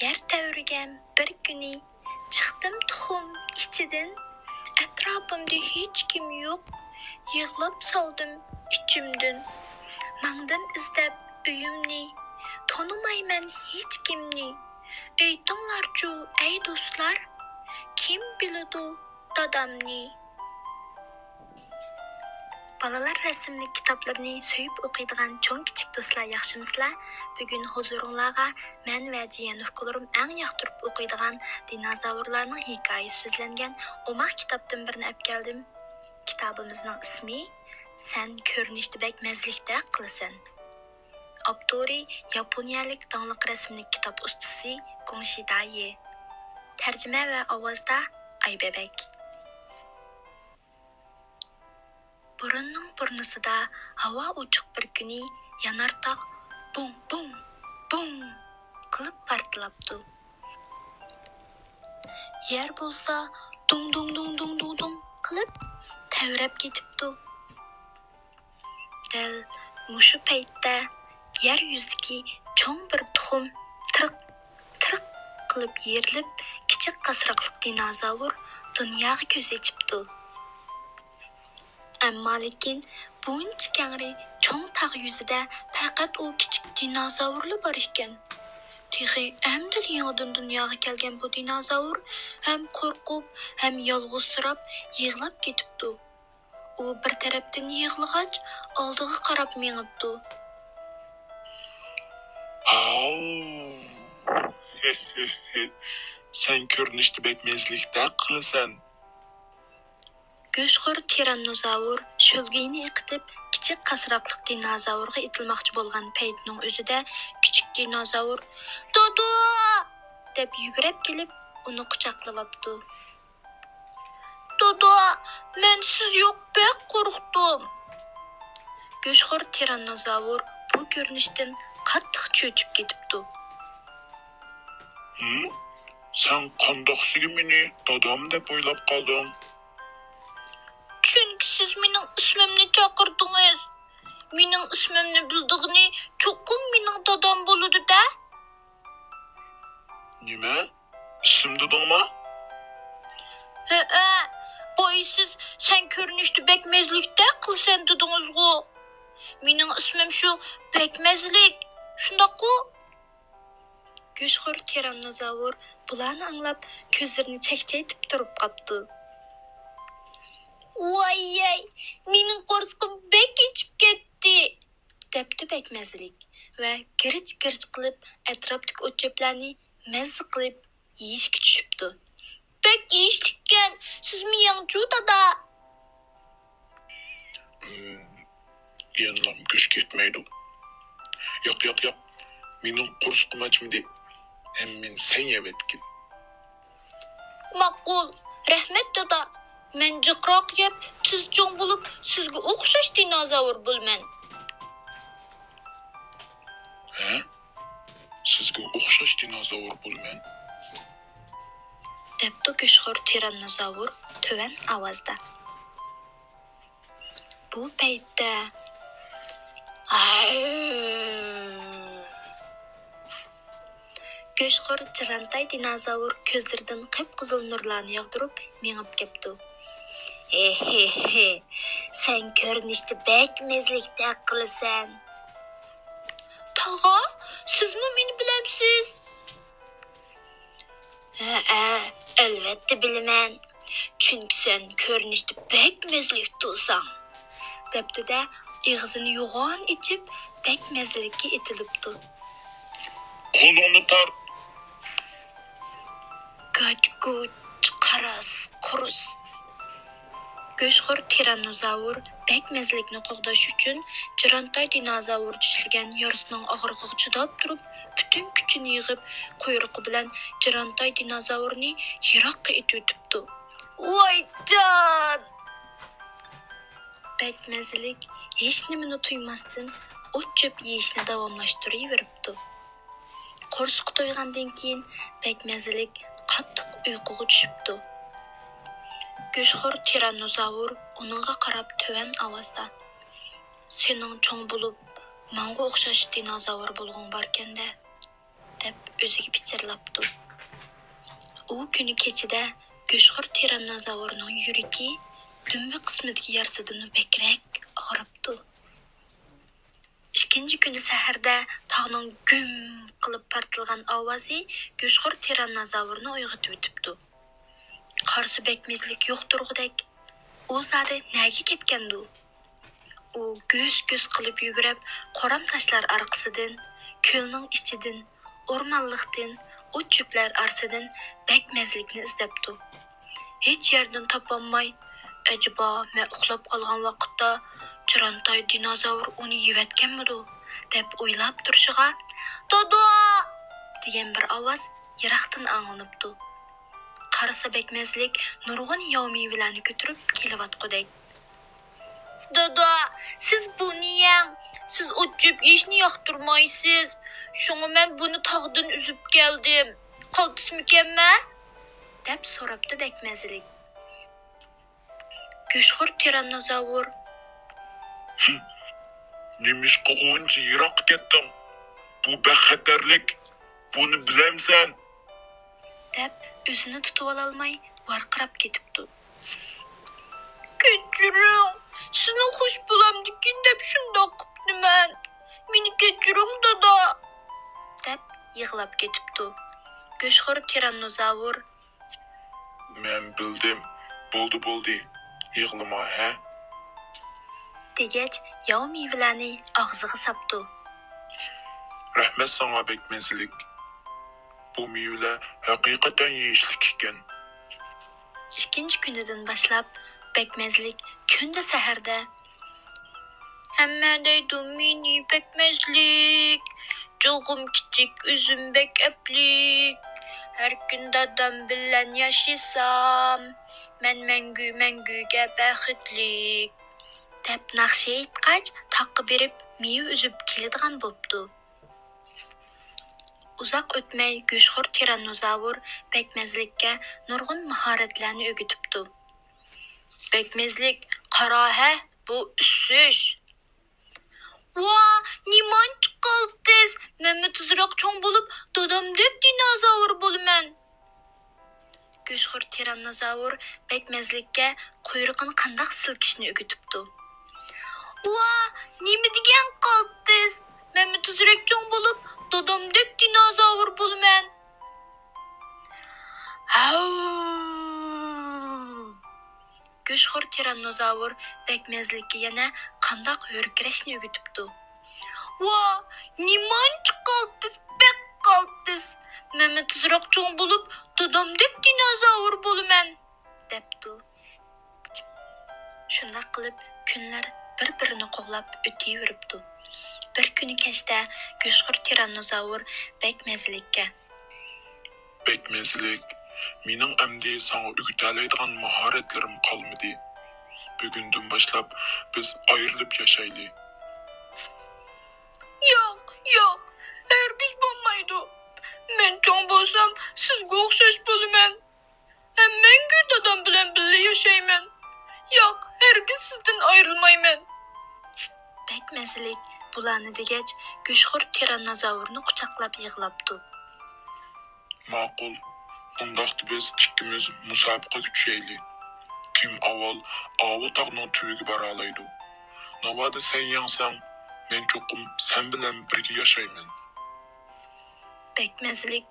yer təvürgən bir günü çıxdım tuxum içidən, ətrafımda heç kim yox, yığlab saldım içimdən. Mangdım izləb öyümni, tanımayman heç kimni. Eytinglarçu ey dostlar, kim biladi dadamni? Balalar rəsmli kitablarını söyüb oxuyduğan çoğ kiçik dostlar yaxşımısılar? Bugün huzurunlarga mən və ciyan uqularim ən yaxtırıb oxuyduğan dinozavrlarning hikayesi sözləngan omaq kitabdan birini əp gəldim. Kitabımızın ismi Sen Körünüşdə Bəkməzlikdə qılısan. Avtori Yaponiyalik danlıq rəsmli kitab ustası Gong Shidaye. Tərcümə və ovozda Aybebek. Burunning burnusida havo uchuq bir kuni yanartaq bum bum bum qilib portlabdi. Yer bo'lsa dung dung dung dung dung dung qilib tavrab ketibdi. Dal mushu paytda yer yuzidagi cho'ng bir tuxum tirq tirq qilib yerilib, kichik qasriqliq dinozavr dunyoga ko'z ochibdi. Ammo lekin buncha kangri cho'ng tog' yuzida faqat u kichik dinozavrlar bor ekan. Texi amdil yangidan dunyoga kelgan bu dinozavr ham qo'rqib, ham yolg'izsirab, yig'lab ketibdi. U bir tarafdan yig'lag'ach, oldiga qarab mengibdi. Sen Körünüşdə Bəkməzlikdə qılısan. Göşxor tiranozavr şölgeyini iqitib, kichik qasraqliq dinozavrga itilmoqchi bo'lgan paytning o'zida kichik dinozavr "Dodo!" deb yugurib kelib, uni quchoqlabdi. "Dodo, men siz yo'q bek qo'rqdim." Göşxor tiranozavr bu ko'rinishdan qattiq cho'chib ketibdi. Sen qandoqsiga meni dadam deb o'ylab qolding? Chunki siz mening ismimni chaqirdingiz. Mening ismimni bildig'ini cho'qim mening dadam bo'ladi-da. Nima? Ism dedingmi? Ha, boy siz Sen Körünüşdə Bəkməzlikdə qılsan dedingiz-ku. Mening ismim shu Bəkməzlik. Shundaq-ku? Göşxor tiranozavr bularni anglab, ko'zlarini chakchaytib turib qapti. "Voy, mening qo'rqim bek ichib ketdi", debdi Bəkməzlik va girich-girich qilib atrofdagi o'choqlarni mazza qilib yeyishga tushibdi. "Bek yeyishgan, siz miyangchu dada." Yanlam göz ketmaydi. Yo'q. Mening qo'rqim achmidi. Men sen yevetkin. Ma'qul, rahmat dada. Men jiqroq yeb, siz cho'ng bo'lib, sizga o'xshash dinozavr bo'lman. Ha? Sizga o'xshash dinozavr bo'lman? Debdi Göşxor tiranozavr to'van ovozda. Bu paytda Göşxor jirantay dinozavr ko'zlaridan qip-qizil nurlarni yog'dirib mengib ketdi. Sen Körünüşdə Bəkməzlikdə qılısan. Tog'a, sizmi meni bilamsiz? Albatta bilaman. Chunki sen Körünüşdə Bəkməzlikdasan. Debdi-da ig'zini yo'g'on ichib Bəkməzlikka itilibdi. Qo'lingni tart. Gach-guch, qaras, qurus. Göşxor tiranozavr Bəkməzlikni qo'g'dash uchun jirantay dinozavr tishlagan yarasining og'rig'iga chidab turib, butun kuchini yig'ib, quyruqi bilan jirantay dinozavrni yiroqqa itib o'tibdi. "Voy jon!" Bəkməzlik hech nimani tuymasdan o't-cho'p yeyishni davomlashtiraveribdi. Qo'rsiq to'ygandan keyin Bəkməzlik qattiq uyquga tushibdi. Göşxor tiranozavr uningga qarab to'van ovozda: "Sening cho'ng bo'lib, menga o'xshash dinozavr bo'lg'ing borkanda", deb o'ziga pichirlabdi. U kuni kechida go'shqir tirannozavurning yuragi dumbi qismidagi yarasidan bekrak og'ribdi. İkinci günü səhərdə tağның güm qılıb partılğan ovozi go'shqir tirannozavurni uyg'otib o'tibdi. Qarsi bekmezlik yo'qturg'udek, u zodi naga ketgandu. U göz qilib yugurib, qoram tashlar orqasidan, ko'lning ichidan, o'rmonliqdan, o't-cho'plar orasidan bekmezlikni izlabdi. Hech yerdan topolmay, ajaba men uxlab qolgan vaqtda Chirantoy dinozavr uni yevatganmidi deb o'ylab turishiga "Dodo!" degan bir ovoz yiroqdan anglanibdi. Qarasa bekmezlik nurg'un yov mevalarni ko'tarib kelayotgandek. "Dodo, siz buni yeng. Siz o't-cho'p yeyishni yoqtirmaysiz. Shunga men buni tog'dan uzib keldim. Qoltismikanmi?" deb so'rabdi bekmezlik. Go'shqir tirannozavr Nemishqa o'ncha yiroq ketdim. Bu baxatarlik. Buni bilamsan? deb o'zini tutib ololmay varqirab ketibdi. "Kechiring, sizni xush bo'lamdikin deb shundoq qilibdiman. Meni kechiring, dodo" deb yig'lab ketibdi. Go'shqir tirannozavr Men bildim. Bo'ldi. Yig'lama, ha? degach yov mevalarni og'ziga sapdi. Rahmat sana bekmezlik. Bu mevalar haqiqatan yeyishlik ekan. Ikkinchi kunidan boshlab bekmezlik kunda saharda "Hamma deydi meni bekmezlik, jug'im kichik, o'zim bek aplik. Har kun dadam bilan yashasam, men manguga baxtlik" deb naqsha aytqach, taqqa berib meva uzib keladigan bo'pti. Uzoq o'tmay go'shqir tirannozavr bekmezlikka nurg'un mahoratlarni o'rgatibdi. Bekmezlik "Qara-ha, bu ussish. Va, nimanchi qoldiz? Men tezroq cho'ng bo'lib, dadamdek dinozavr bo'laman." Go'shqir tirannozavr bekmezlikka quyrug'ini qandoq silkishni o'rgatibdi. "Va, nima degan qoldiz? Men tezroq cho'ng bo'lib, dadamdek dinozavr bo'laman." Go'shqir tirannozavr bekmezlikka yana qandoq hurkirashni o'rgatibdi. "Va, nimanchi qoldiz, bek qoldiz? Men tezroq cho'ng bo'lib, dadamdek dinozavr bo'laman" debdi. Shunday qilib kunlar bir-birini qo'g'lab o'taveribdi. Bir kuni kechda go'shqir tirannozavr bekmezlikka Bekmezlik. Mening amdi sana o'rgatalaydigan mahoratlarim qolmadi. Bugundan boshlab biz ayrilib yashayli. Yo'q, hargiz bo'lmaydi. Men cho'ng bo'lsam, sizga o'xshash bo'laman. Hammangu dadam bilan birga yashayman. Yo'q, hargiz sizdan ayrilmayman. Bekmezlik bularni degach, go'shqir tirannozavrni quchoqlab yig'labdi. Ma'qul. Undaqda biz ikkimiz musobaqa tushayli. Kim avval Ovi tog'ning tubiga bora oladi. Navoda sen yangsang, men cho'qim sen bilan birga yashayman. Bekmezlik,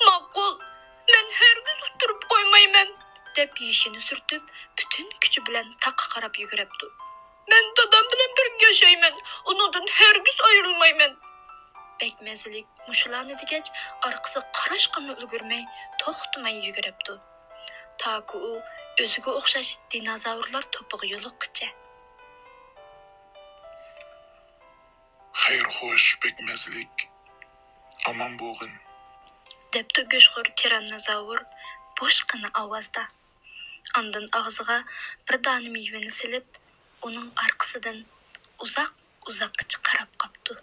ma'qul, men hargiz o'tirib qo'ymayman, deb yeshini surtib, butun kuchi bilan taqqa qarab yuguribdi. Men dadam bilan birga yashayman, undan hargiz ayrilmayman. Bekmezlik mushularni degach, orqasi qarashga ulgurmay, to'xtamay yuguribdi. Taki u o'ziga o'xshash dinozavrlar to'piga yo'liqqacha. Xayr xo'sh, Bekmezlik. Aman bo'g'in. Debdi go'shqir tirannozavr boshqina ovozda. Ondan og'ziga bir dona mevani silib, uning orqasidan uzoqqa qarab qopdi.